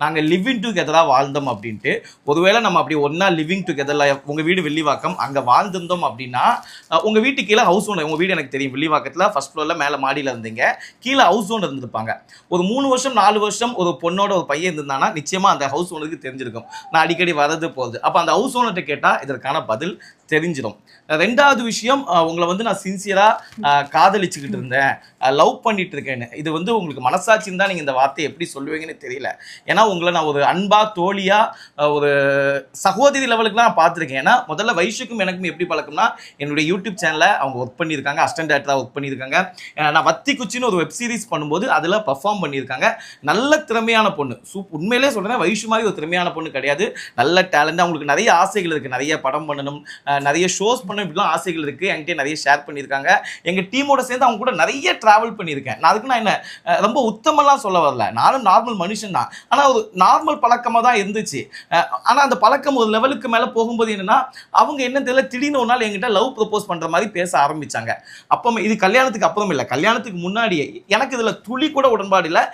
நாங்க லிவிங் டுகெதரா வாழ்ந்தோம் அப்படின்ட்டு. ஒருவேளை நம்ம அப்படி ஒண்ணா லிவிங் டுகெதர்ல உங்க வீடு வில்லிவாக்கம் அங்க வாழ்ந்திருந்தோம் அப்படின்னா, உங்க வீட்டுக்கு கீழ ஹவுஸ் ஓனர் உங்க வீடு எனக்கு தெரியும். வில்லிவாக்கத்துல ஃபர்ஸ்ட் ஃப்ளோர்ல மேல மாடியில இருந்தீங்க. கீழ ஹவுஸ் ஓனர் இருந்திருப்பாங்க. ஒரு 3 வருஷம் 4 வருஷம் ஒரு பொண்ணோட ஒரு பையன் இருந்தானா நிச்சயமா அந்த ஹவுஸ் ஓனருக்கு தெரிஞ்சிருக்கும். நான் அடிக்கடி வரது போகுது. அப்ப அந்த ஹவுஸ் ஓனர்ட்ட கேட்டா இதற்கான பதில் தெரிஞ்சிடும். 2வது விஷயம், உங்களை வந்து நான் சின்சியரா காதலிச்சுக்கிட்டு இருந்தேன், லவ் பண்ணிட்டு இருக்கேன்னு. இது வந்து உங்களுக்கு மனசாட்சி இருந்தா நீங்க இந்த வார்த்தையை எப்படி சொல்லுவீங்கன்னு தெரியல. ஏன்னா உங்களை நான் ஒரு அன்பா தோழியா ஒரு சகோதரி லெவலுக்குலாம் நான் பார்த்துருக்கேன். ஏன்னா முதல்ல வைஷுக்கும் எனக்கும் எப்படி பழக்கம்னா, என்னுடைய யூடியூப் சேனலில் அவங்க ஒர்க் பண்ணியிருக்காங்க, அசிஸ்டன்ட் டேரக்டராக ஒர்க் பண்ணியிருக்காங்க. நான் வத்தி குச்சின்னு ஒரு வெப் சீரிஸ் பண்ணும்போது அதில் பர்ஃபார்ம் பண்ணியிருக்காங்க. நல்ல திறமையான பொண்ணு. உண்மையிலே சொல்கிறேன், வைஷு மாதிரி ஒரு திறமையான பொண்ணு கிடையாது. நல்ல டேலண்ட். அவங்களுக்கு நிறைய ஆசைகள் இருக்குது, நிறைய படம் பண்ணணும், நிறைய ஷோஸ் பண்ணணும், இப்படிலாம் ஆசைகள் இருக்குது. என்கிட்ட நிறைய ஷேர் பண்ணியிருக்காங்க. எங்கள் டீமோட சேர்ந்து அவங்க கூட நிறைய ட்ராவல் பண்ணியிருக்கேன். நான் அதுக்கு நான் என்ன ரொம்ப உத்தமெல்லாம் சொல்ல வரல, நானும் நார்மல் மனுஷன் தான். ஆனால் ஒரு நார்மல் பழக்கமாக தான் இருந்துச்சு. ஆனால் அந்த பழக்கம் ஒரு லெவலுக்கு மேலே போகும்போது என்னன்னா, அவங்க என்ன தெரியல, திடீர்னு ஒரு நாள் என்கிட்ட லவ் ப்ரப்போஸ் பண்ணுற மாதிரி பேச ஆரம்பிச்சாங்க. அப்போ இது கல்யாணத்துக்கு அப்புறம் இல்லை, கல்யாணத்துக்கு முன்னாடியே. எனக்கு இதில் துளி கூட உடன்பாடு இல்லை.